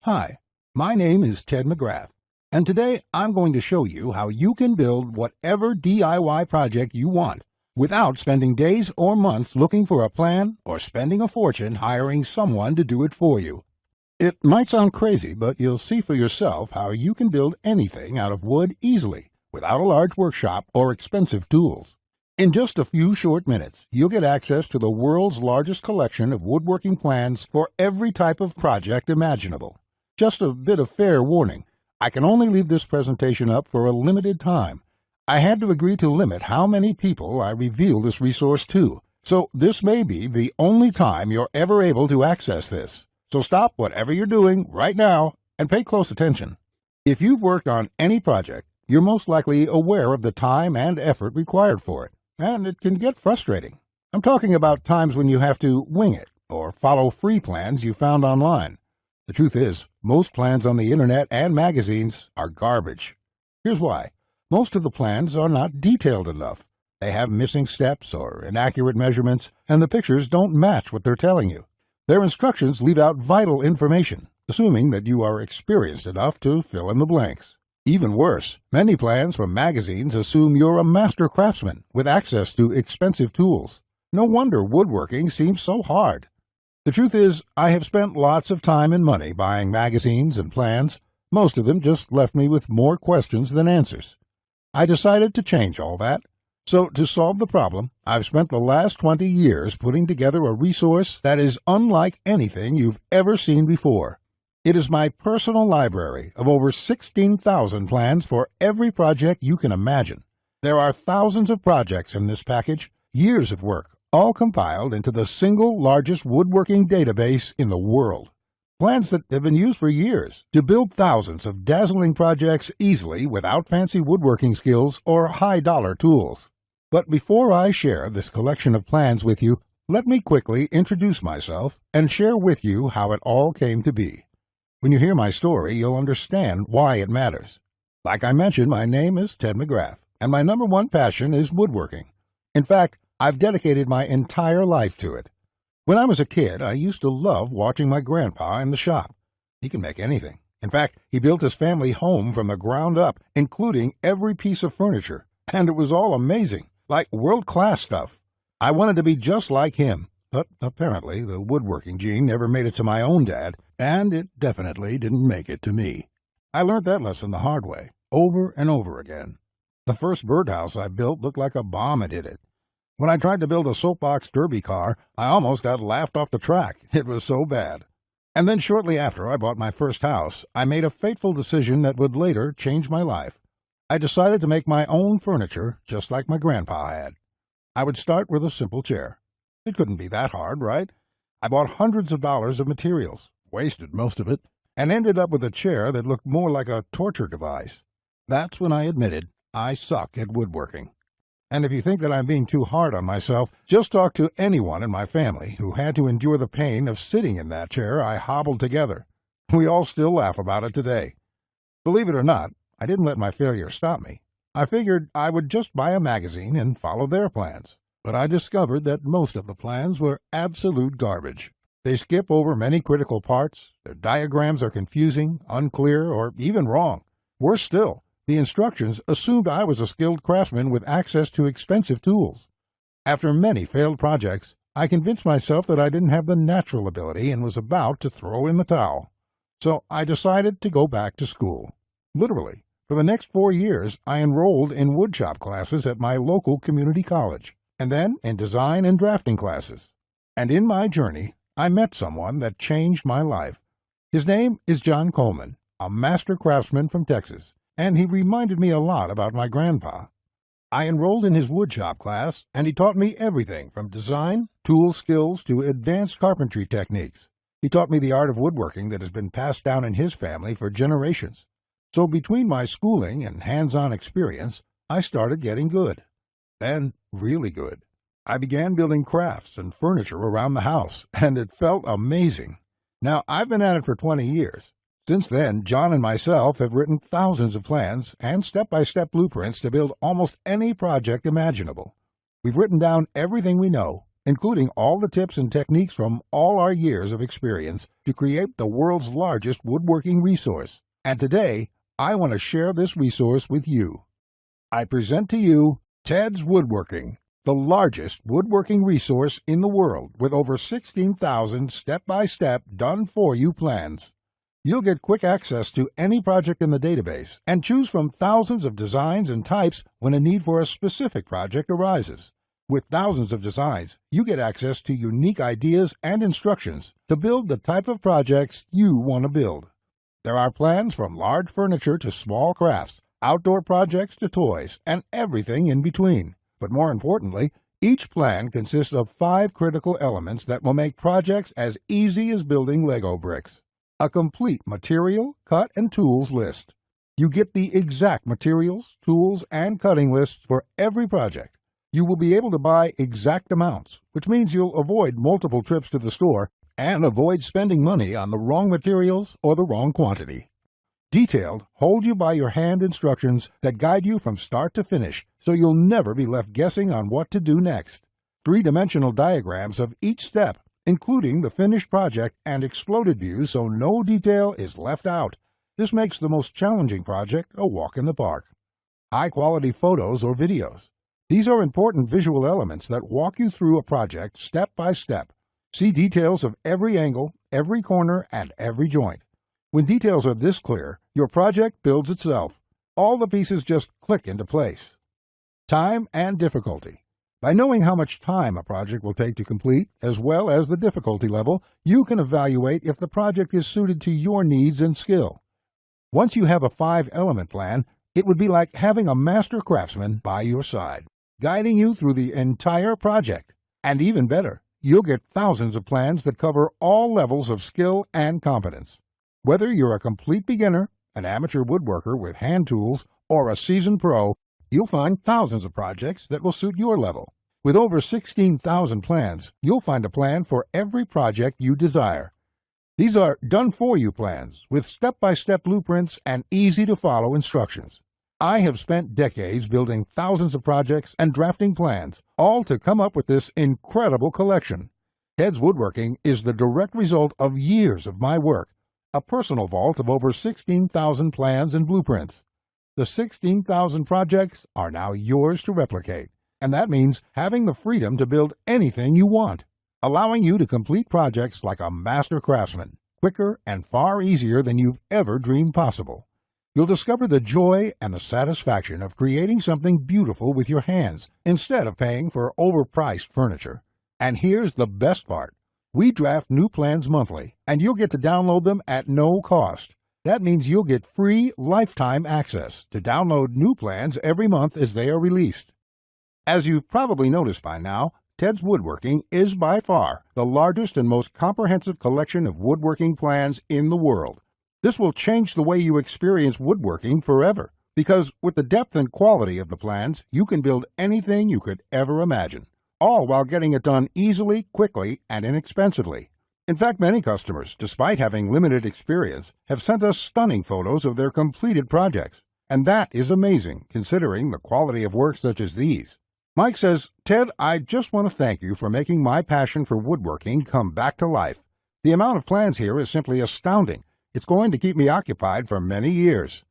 Hi, my name is Ted McGrath, and today I'm going to show you how you can build whatever DIY project you want without spending days or months looking for a plan or spending a fortune hiring someone to do it for you. It might sound crazy, but you'll see for yourself how you can build anything out of wood easily without a large workshop or expensive tools. In just a few short minutes, you'll get access to the world's largest collection of woodworking plans for every type of project imaginable. Just a bit of fair warning, I can only leave this presentation up for a limited time. I had to agree to limit how many people I reveal this resource to, so this may be the only time you're ever able to access this. So stop whatever you're doing right now and pay close attention. If you've worked on any project, you're most likely aware of the time and effort required for it, and it can get frustrating. I'm talking about times when you have to wing it or follow free plans you found online. The truth is, most plans on the internet and magazines are garbage. Here's why. Most of the plans are not detailed enough. They have missing steps or inaccurate measurements, and the pictures don't match what they're telling you. Their instructions leave out vital information, assuming that you are experienced enough to fill in the blanks. Even worse, many plans from magazines assume you're a master craftsman with access to expensive tools. No wonder woodworking seems so hard. The truth is, I have spent lots of time and money buying magazines and plans. Most of them just left me with more questions than answers. I decided to change all that. So, to solve the problem, I've spent the last 20 years putting together a resource that is unlike anything you've ever seen before. It is my personal library of over 16,000 plans for every project you can imagine. There are thousands of projects in this package, years of work, all compiled into the single largest woodworking database in the world. Plans that have been used for years to build thousands of dazzling projects easily without fancy woodworking skills or high-dollar tools. But before I share this collection of plans with you, let me quickly introduce myself and share with you how it all came to be. When you hear my story, you'll understand why it matters. Like I mentioned, my name is Ted McGrath, and my number one passion is woodworking. In fact, I've dedicated my entire life to it. When I was a kid, I used to love watching my grandpa in the shop. He can make anything. In fact, he built his family home from the ground up, including every piece of furniture, and it was all amazing, like world-class stuff. I wanted to be just like him, but apparently the woodworking gene never made it to my own dad, and it definitely didn't make it to me. I learned that lesson the hard way, over and over again. The first birdhouse I built looked like a bomb had hit it. When I tried to build a soapbox derby car, I almost got laughed off the track. It was so bad. And then shortly after I bought my first house, I made a fateful decision that would later change my life. I decided to make my own furniture just like my grandpa had. I would start with a simple chair. It couldn't be that hard, right? I bought hundreds of dollars of materials, wasted most of it, and ended up with a chair that looked more like a torture device. That's when I admitted I suck at woodworking. And if you think that I'm being too hard on myself, just talk to anyone in my family who had to endure the pain of sitting in that chair I hobbled together. We all still laugh about it today. Believe it or not, I didn't let my failure stop me. I figured I would just buy a magazine and follow their plans. But I discovered that most of the plans were absolute garbage. They skip over many critical parts, their diagrams are confusing, unclear, or even wrong. Worse still, the instructions assumed I was a skilled craftsman with access to expensive tools. After many failed projects, I convinced myself that I didn't have the natural ability and was about to throw in the towel. So I decided to go back to school. Literally, for the next 4 years, I enrolled in woodshop classes at my local community college, and then in design and drafting classes. And in my journey, I met someone that changed my life. His name is John Coleman, a master craftsman from Texas, and he reminded me a lot about my grandpa. I enrolled in his woodshop class, and he taught me everything from design, tool skills, to advanced carpentry techniques. He taught me the art of woodworking that has been passed down in his family for generations. So between my schooling and hands-on experience, I started getting good. Then, really good. I began building crafts and furniture around the house, and it felt amazing. Now, I've been at it for 20 years. Since then, John and myself have written thousands of plans and step-by-step blueprints to build almost any project imaginable. We've written down everything we know, including all the tips and techniques from all our years of experience to create the world's largest woodworking resource. And today, I want to share this resource with you. I present to you Ted's Woodworking, the largest woodworking resource in the world with over 16,000 step-by-step done-for-you plans. You'll get quick access to any project in the database and choose from thousands of designs and types when a need for a specific project arises. With thousands of designs, you get access to unique ideas and instructions to build the type of projects you want to build. There are plans from large furniture to small crafts, outdoor projects to toys, and everything in between. But more importantly, each plan consists of 5 critical elements that will make projects as easy as building Lego bricks. A complete material, cut, and tools list. You get the exact materials, tools, and cutting lists for every project. You will be able to buy exact amounts, which means you'll avoid multiple trips to the store and avoid spending money on the wrong materials or the wrong quantity. Detailed, hold-you-by-your-hand instructions that guide you from start to finish, so you'll never be left guessing on what to do next. 3-dimensional diagrams of each step, including the finished project and exploded views so no detail is left out. This makes the most challenging project a walk in the park. High-quality photos or videos. These are important visual elements that walk you through a project step by step. See details of every angle, every corner, and every joint. When details are this clear, your project builds itself. All the pieces just click into place. Time and difficulty. By knowing how much time a project will take to complete, as well as the difficulty level, you can evaluate if the project is suited to your needs and skill. Once you have a 5-element plan, it would be like having a master craftsman by your side, guiding you through the entire project. And even better, you'll get thousands of plans that cover all levels of skill and competence. Whether you're a complete beginner, an amateur woodworker with hand tools, or a seasoned pro, you'll find thousands of projects that will suit your level. With over 16,000 plans, you'll find a plan for every project you desire. These are done-for-you plans with step-by-step blueprints and easy-to-follow instructions. I have spent decades building thousands of projects and drafting plans, all to come up with this incredible collection. Ted's Woodworking is the direct result of years of my work, a personal vault of over 16,000 plans and blueprints. The 16,000 projects are now yours to replicate, and that means having the freedom to build anything you want, allowing you to complete projects like a master craftsman, quicker and far easier than you've ever dreamed possible. You'll discover the joy and the satisfaction of creating something beautiful with your hands instead of paying for overpriced furniture. And here's the best part. We draft new plans monthly, and you'll get to download them at no cost. That means you'll get free lifetime access to download new plans every month as they are released. As you've probably noticed by now, Ted's Woodworking is by far the largest and most comprehensive collection of woodworking plans in the world. This will change the way you experience woodworking forever, because with the depth and quality of the plans, you can build anything you could ever imagine, all while getting it done easily, quickly, and inexpensively. In fact, many customers, despite having limited experience, have sent us stunning photos of their completed projects. And that is amazing, considering the quality of work such as these. Mike says, "Ted, I just want to thank you for making my passion for woodworking come back to life. The amount of plans here is simply astounding. It's going to keep me occupied for many years."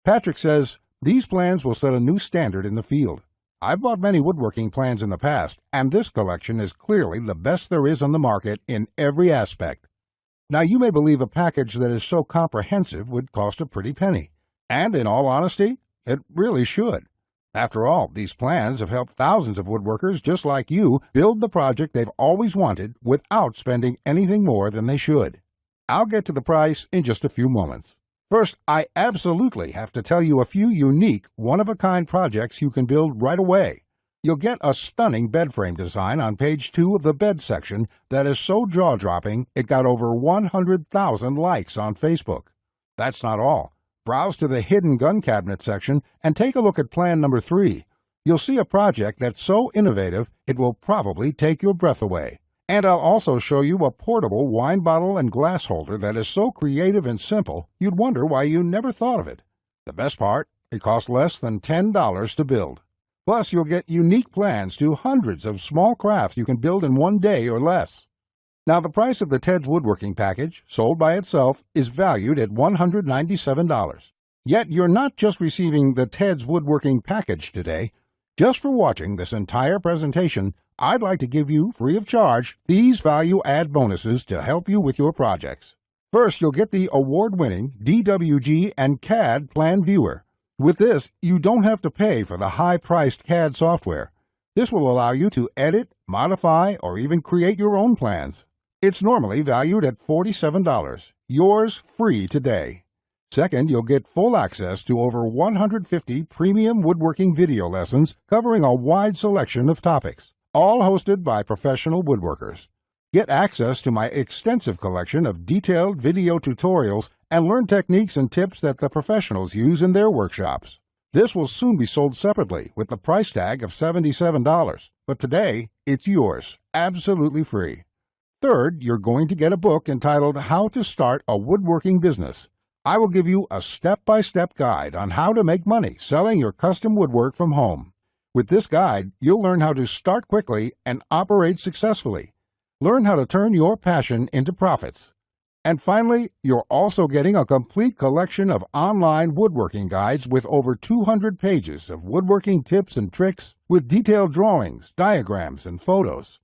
Patrick says, "These plans will set a new standard in the field. I've bought many woodworking plans in the past, and this collection is clearly the best there is on the market in every aspect." Now, you may believe a package that is so comprehensive would cost a pretty penny. And in all honesty, it really should. After all, these plans have helped thousands of woodworkers just like you build the project they've always wanted without spending anything more than they should. I'll get to the price in just a few moments. First, I absolutely have to tell you a few unique, one-of-a-kind projects you can build right away. You'll get a stunning bed frame design on page 2 of the bed section that is so jaw-dropping it got over 100,000 likes on Facebook. That's not all. Browse to the hidden gun cabinet section and take a look at plan number 3. You'll see a project that's so innovative it will probably take your breath away. And I'll also show you a portable wine bottle and glass holder that is so creative and simple you'd wonder why you never thought of it. The best part, it costs less than $10 to build. Plus, you'll get unique plans to hundreds of small crafts you can build in one day or less. Now, the price of the Ted's Woodworking package, sold by itself, is valued at $197. Yet, you're not just receiving the Ted's Woodworking package today. Just for watching this entire presentation, I'd like to give you, free of charge, these value-add bonuses to help you with your projects. First, you'll get the award-winning DWG and CAD Plan Viewer. With this, you don't have to pay for the high-priced CAD software. This will allow you to edit, modify, or even create your own plans. It's normally valued at $47. Yours free today. Second, you'll get full access to over 150 premium woodworking video lessons covering a wide selection of topics, all hosted by professional woodworkers. Get access to my extensive collection of detailed video tutorials and learn techniques and tips that the professionals use in their workshops. This will soon be sold separately with the price tag of $77, but today it's yours, absolutely free. Third, you're going to get a book entitled How to Start a Woodworking Business. I will give you a step-by-step guide on how to make money selling your custom woodwork from home. With this guide, you'll learn how to start quickly and operate successfully. Learn how to turn your passion into profits. And finally, you're also getting a complete collection of online woodworking guides with over 200 pages of woodworking tips and tricks with detailed drawings, diagrams, and photos.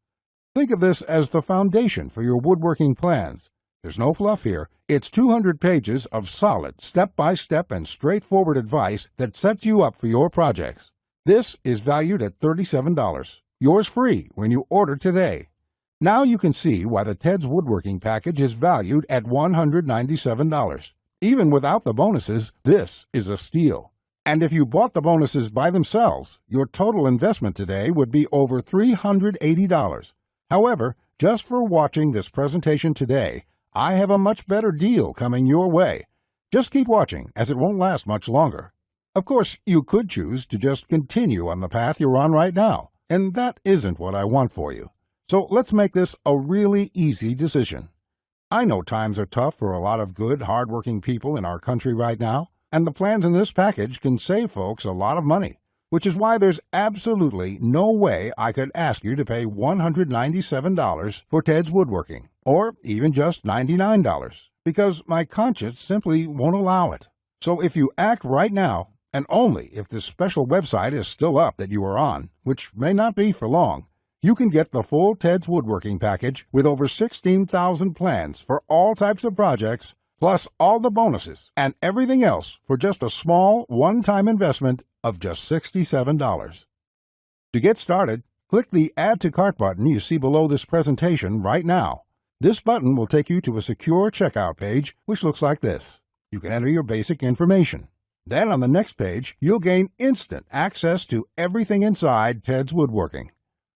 Think of this as the foundation for your woodworking plans. There's no fluff here. It's 200 pages of solid, step-by-step and straightforward advice that sets you up for your projects. This is valued at $37. Yours free when you order today. Now you can see why the Ted's Woodworking package is valued at $197. Even without the bonuses, this is a steal. And if you bought the bonuses by themselves, your total investment today would be over $380. However, just for watching this presentation today, I have a much better deal coming your way. Just keep watching, as it won't last much longer. Of course, you could choose to just continue on the path you're on right now, and that isn't what I want for you. So let's make this a really easy decision. I know times are tough for a lot of good, hard-working people in our country right now, and the plans in this package can save folks a lot of money, which is why there's absolutely no way I could ask you to pay $197 for Ted's Woodworking, or even just $99, because my conscience simply won't allow it. So if you act right now, and only if this special website is still up that you are on, which may not be for long, you can get the full Ted's Woodworking package with over 16,000 plans for all types of projects, plus all the bonuses and everything else for just a small one-time investment of just $67. To get started, click the Add to Cart button you see below this presentation right now. This button will take you to a secure checkout page, which looks like this. You can enter your basic information. Then on the next page, you'll gain instant access to everything inside Ted's Woodworking.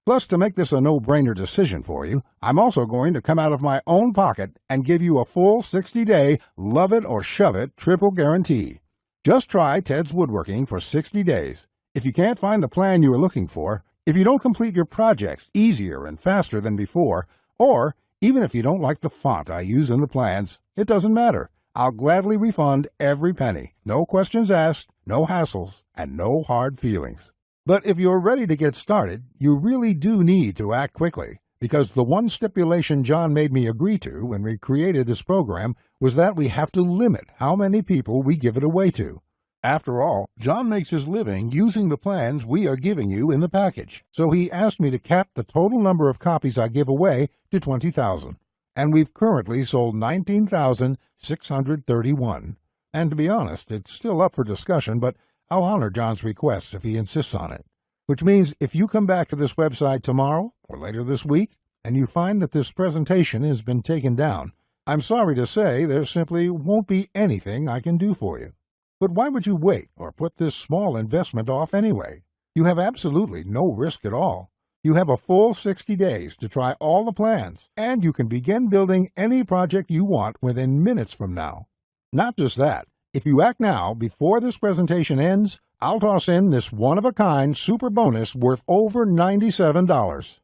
Plus, to make this a no-brainer decision for you, I'm also going to come out of my own pocket and give you a full 60-day love it or shove it triple guarantee. Just try Ted's Woodworking for 60 days. If you can't find the plan you are looking for, if you don't complete your projects easier and faster than before, or even if you don't like the font I use in the plans, it doesn't matter. I'll gladly refund every penny. No questions asked, no hassles, and no hard feelings. But if you're ready to get started, you really do need to act quickly, because the one stipulation John made me agree to when we created this program was that we have to limit how many people we give it away to. After all, John makes his living using the plans we are giving you in the package, so he asked me to cap the total number of copies I give away to 20,000. And we've currently sold 19,631. And to be honest, it's still up for discussion, but I'll honor John's request if he insists on it. Which means if you come back to this website tomorrow or later this week and you find that this presentation has been taken down, I'm sorry to say there simply won't be anything I can do for you. But why would you wait or put this small investment off anyway? You have absolutely no risk at all. You have a full 60 days to try all the plans, and you can begin building any project you want within minutes from now. Not just that, if you act now before this presentation ends, I'll toss in this one-of-a-kind super bonus worth over $97.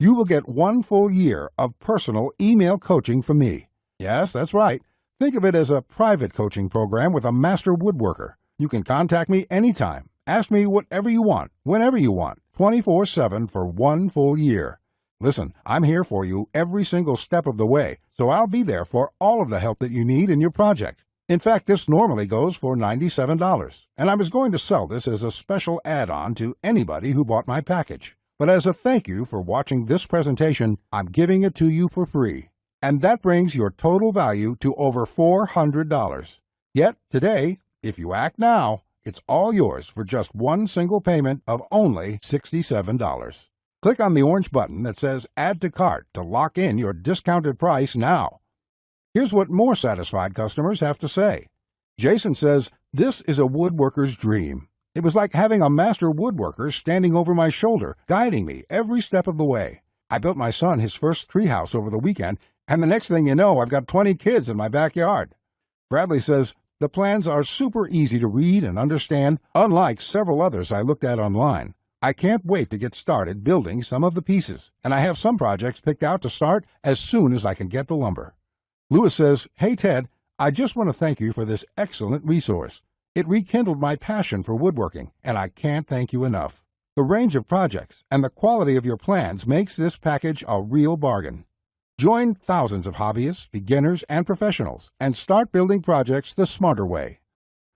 You will get 1 full year of personal email coaching from me. Yes, that's right. Think of it as a private coaching program with a master woodworker. You can contact me anytime, Ask me whatever you want, whenever you want, 24/7 for 1 full year. Listen, I'm here for you every single step of the way, so I'll be there for all of the help that you need in your project. In fact, this normally goes for $97, and I was going to sell this as a special add-on to anybody who bought my package. But as a thank you for watching this presentation, I'm giving it to you for free. And that brings your total value to over $400. Yet, today, if you act now, it's all yours for just one single payment of only $67. Click on the orange button that says Add to Cart to lock in your discounted price now. Here's what more satisfied customers have to say. Jason says, "This is a woodworker's dream. It was like having a master woodworker standing over my shoulder, guiding me every step of the way. I built my son his first treehouse over the weekend, and the next thing you know, I've got 20 kids in my backyard." Bradley says, "The plans are super easy to read and understand, unlike several others I looked at online. I can't wait to get started building some of the pieces, and I have some projects picked out to start as soon as I can get the lumber." Lewis says, "Hey Ted, I just want to thank you for this excellent resource. It rekindled my passion for woodworking, and I can't thank you enough. The range of projects and the quality of your plans makes this package a real bargain. Join thousands of hobbyists, beginners, and professionals, and start building projects the smarter way."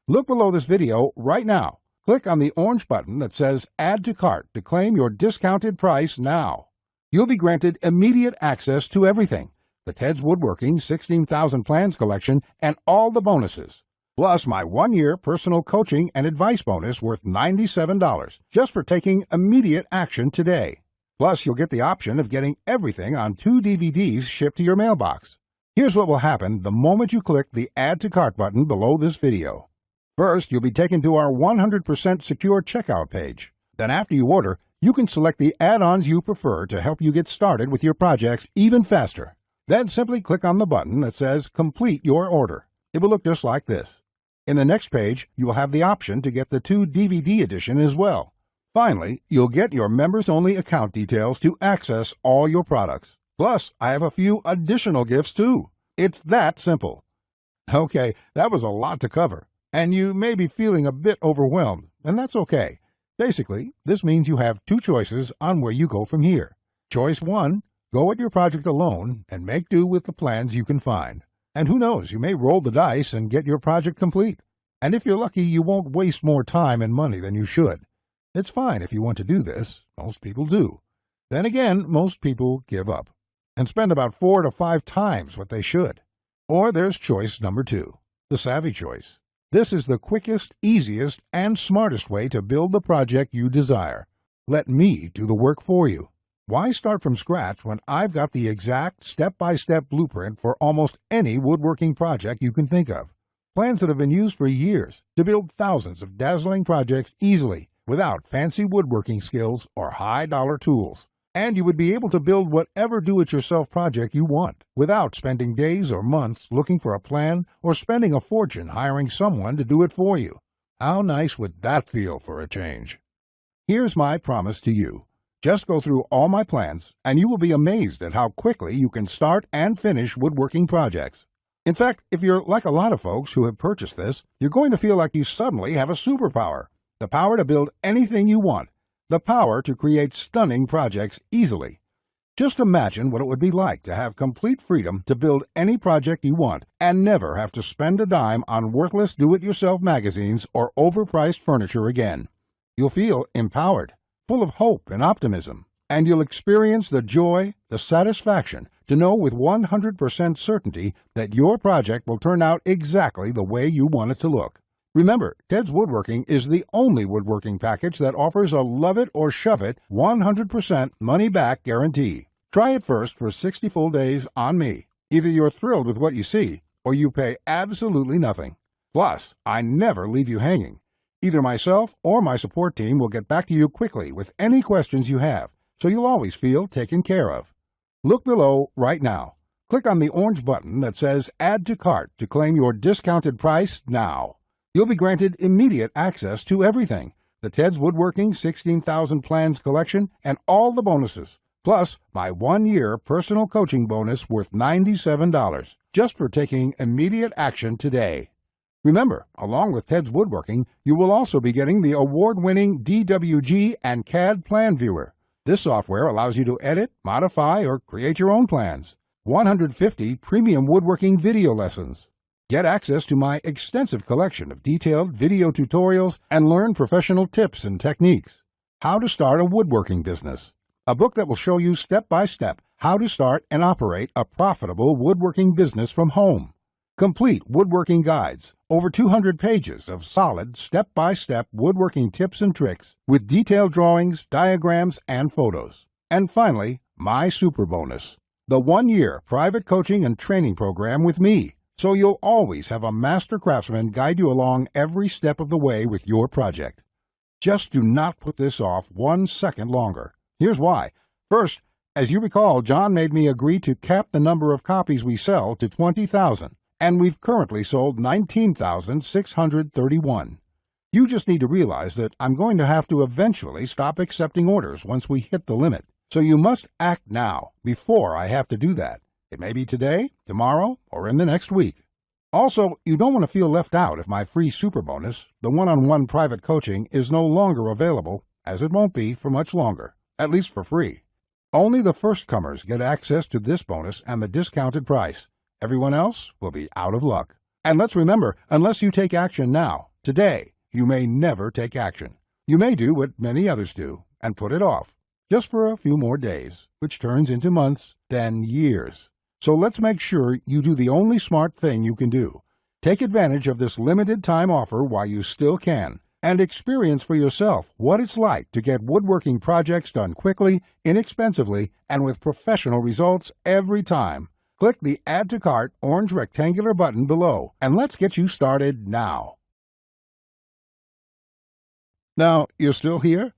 Look below this video right now. Click on the orange button that says Add to Cart to claim your discounted price now. You'll be granted immediate access to everything: the Ted's Woodworking 16,000 Plans collection and all the bonuses, plus my 1-year personal coaching and advice bonus worth $97 just for taking immediate action today. Plus, you'll get the option of getting everything on 2 DVDs shipped to your mailbox. Here's what will happen the moment you click the Add to Cart button below this video. First, you'll be taken to our 100% secure checkout page. Then after you order, you can select the add-ons you prefer to help you get started with your projects even faster. Then simply click on the button that says Complete Your Order. It will look just like this. In the next page, you will have the option to get the 2 DVD edition as well. Finally, you'll get your members-only account details to access all your products. Plus, I have a few additional gifts too. It's that simple. Okay, that was a lot to cover, and you may be feeling a bit overwhelmed, and that's okay. Basically, this means you have 2 choices on where you go from here. Choice 1, go at your project alone and make do with the plans you can find. And who knows, you may roll the dice and get your project complete. And if you're lucky, you won't waste more time and money than you should. It's fine if you want to do this. Most people do. Then again, most people give up and spend about 4 to 5 times what they should. Or there's choice number 2, the savvy choice. This is the quickest, easiest, and smartest way to build the project you desire. Let me do the work for you. Why start from scratch when I've got the exact step-by-step blueprint for almost any woodworking project you can think of? Plans that have been used for years to build thousands of dazzling projects easily without fancy woodworking skills or high-dollar tools. And you would be able to build whatever do-it-yourself project you want without spending days or months looking for a plan or spending a fortune hiring someone to do it for you. How nice would that feel for a change? Here's my promise to you. Just go through all my plans, and you will be amazed at how quickly you can start and finish woodworking projects. In fact, if you're like a lot of folks who have purchased this, you're going to feel like you suddenly have a superpower. The power to build anything you want. The power to create stunning projects easily. Just imagine what it would be like to have complete freedom to build any project you want and never have to spend a dime on worthless do-it-yourself magazines or overpriced furniture again. You'll feel empowered, full of hope and optimism, and you'll experience the joy, the satisfaction to know with 100% certainty that your project will turn out exactly the way you want it to look. Remember, Ted's Woodworking is the only woodworking package that offers a love it or shove it 100% money-back guarantee. Try it first for 60 full days on me. Either you're thrilled with what you see, or you pay absolutely nothing. Plus, I never leave you hanging. Either myself or my support team will get back to you quickly with any questions you have, so you'll always feel taken care of. Look below right now. Click on the orange button that says Add to Cart to claim your discounted price now. You'll be granted immediate access to everything: the Ted's Woodworking 16,000 Plans collection and all the bonuses, plus my 1-year personal coaching bonus worth $97 just for taking immediate action today. Remember, along with Ted's Woodworking, you will also be getting the award-winning DWG and CAD Plan Viewer. This software allows you to edit, modify, or create your own plans. 150 premium woodworking video lessons. Get access to my extensive collection of detailed video tutorials and learn professional tips and techniques. How to Start a Woodworking Business. A book that will show you step-by-step how to start and operate a profitable woodworking business from home. Complete woodworking guides, over 200 pages of solid step-by-step woodworking tips and tricks with detailed drawings, diagrams, and photos. And finally, my super bonus, the 1-year private coaching and training program with me, so you'll always have a master craftsman guide you along every step of the way with your project. Just do not put this off 1 second longer. Here's why. First, as you recall, John made me agree to cap the number of copies we sell to 20,000. And we've currently sold 19,631. You just need to realize that I'm going to have to eventually stop accepting orders once we hit the limit. So you must act now, before I have to do that. It may be today, tomorrow, or in the next week. Also, you don't want to feel left out if my free super bonus, the one-on-one private coaching, is no longer available, as it won't be for much longer, at least for free. Only the first comers get access to this bonus and the discounted price. Everyone else will be out of luck. And let's remember, unless you take action now, today, you may never take action. You may do what many others do and put it off, just for a few more days, which turns into months, then years. So let's make sure you do the only smart thing you can do. Take advantage of this limited time offer while you still can, and experience for yourself what it's like to get woodworking projects done quickly, inexpensively, and with professional results every time. Click the Add to Cart orange rectangular button below, and let's get you started now. Now, you're still here?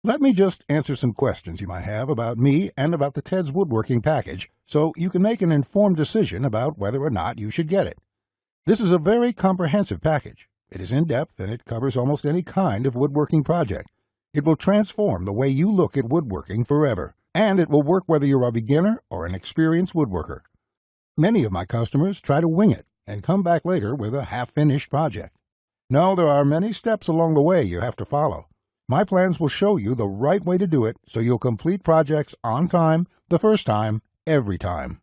Let me just answer some questions you might have about me and about the Ted's Woodworking package, so you can make an informed decision about whether or not you should get it. This is a very comprehensive package. It is in-depth and it covers almost any kind of woodworking project. It will transform the way you look at woodworking forever, and it will work whether you're a beginner or an experienced woodworker. Many of my customers try to wing it and come back later with a half-finished project. No, there are many steps along the way you have to follow. My plans will show you the right way to do it so you'll complete projects on time, the first time, every time.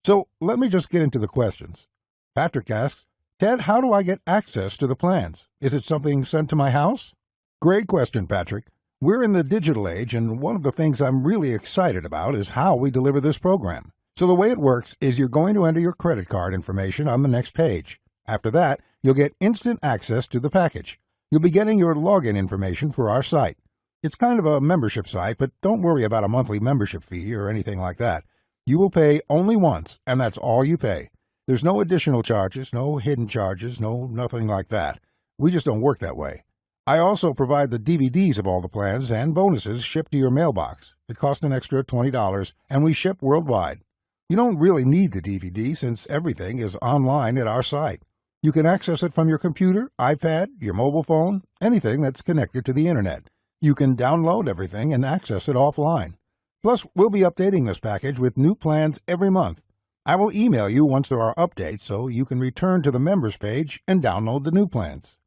So let me just get into the questions. Patrick asks, Ted, how do I get access to the plans? Is it something sent to my house? Great question, Patrick. We're in the digital age, and one of the things I'm really excited about is how we deliver this program. So the way it works is you're going to enter your credit card information on the next page. After that, you'll get instant access to the package. You'll be getting your login information for our site. It's kind of a membership site, but don't worry about a monthly membership fee or anything like that. You will pay only once, and that's all you pay. There's no additional charges, no hidden charges, nothing like that. We just don't work that way. I also provide the DVDs of all the plans and bonuses shipped to your mailbox. It costs an extra $20, and we ship worldwide. You don't really need the DVD since everything is online at our site. You can access it from your computer, iPad, your mobile phone, anything that's connected to the internet. You can download everything and access it offline. Plus, we'll be updating this package with new plans every month. I will email you once there are updates so you can return to the members page and download the new plans.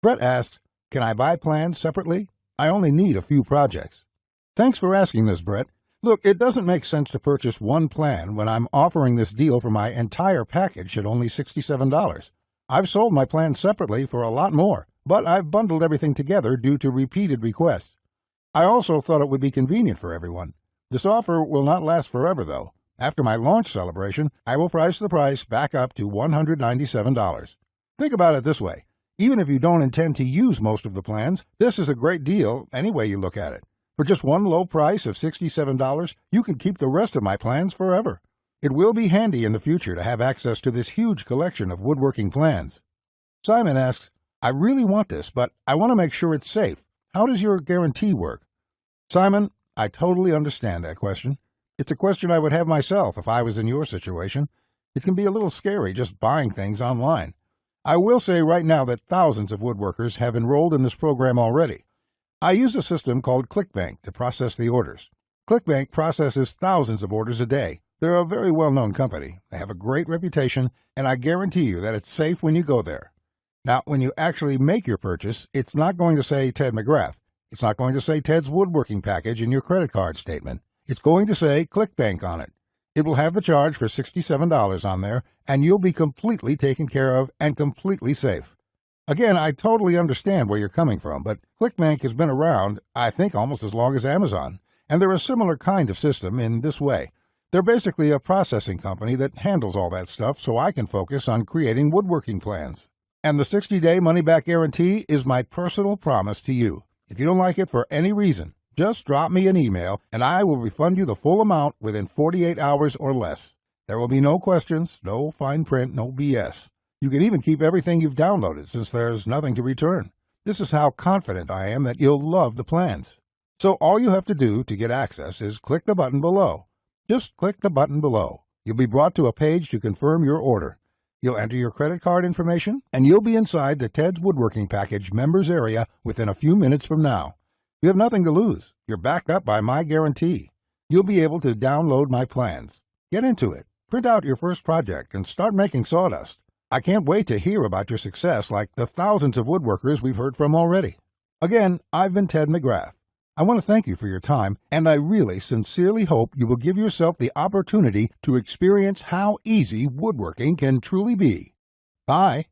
Brett asks, can I buy plans separately? I only need a few projects. Thanks for asking this, Brett. Look, it doesn't make sense to purchase one plan when I'm offering this deal for my entire package at only $67. I've sold my plans separately for a lot more, but I've bundled everything together due to repeated requests. I also thought it would be convenient for everyone. This offer will not last forever, though. After my launch celebration, I will price the price back up to $197. Think about it this way. Even if you don't intend to use most of the plans, this is a great deal any way you look at it. For just one low price of $67, you can keep the rest of my plans forever. It will be handy in the future to have access to this huge collection of woodworking plans. Simon asks, I really want this, but I want to make sure it's safe. How does your guarantee work? Simon, I totally understand that question. It's a question I would have myself if I was in your situation. It can be a little scary just buying things online. I will say right now that thousands of woodworkers have enrolled in this program already. I use a system called ClickBank to process the orders. ClickBank processes thousands of orders a day. They're a very well-known company. They have a great reputation, and I guarantee you that it's safe when you go there. Now, when you actually make your purchase, it's not going to say Ted McGrath. It's not going to say Ted's woodworking package in your credit card statement. It's going to say ClickBank on it. It will have the charge for $67 on there, and you'll be completely taken care of and completely safe. Again, I totally understand where you're coming from, but ClickBank has been around, I think, almost as long as Amazon, and they're a similar kind of system in this way. They're basically a processing company that handles all that stuff so I can focus on creating woodworking plans. And the 60-day money-back guarantee is my personal promise to you. If you don't like it for any reason, just drop me an email and I will refund you the full amount within 48 hours or less. There will be no questions, no fine print, no BS. You can even keep everything you've downloaded since there's nothing to return. This is how confident I am that you'll love the plans. So all you have to do to get access is click the button below. Just click the button below. You'll be brought to a page to confirm your order. You'll enter your credit card information, and you'll be inside the Ted's Woodworking Package members area within a few minutes from now. You have nothing to lose. You're backed up by my guarantee. You'll be able to download my plans. Get into it. Print out your first project and start making sawdust. I can't wait to hear about your success like the thousands of woodworkers we've heard from already. Again, I've been Ted McGrath. I want to thank you for your time, and I really sincerely hope you will give yourself the opportunity to experience how easy woodworking can truly be. Bye.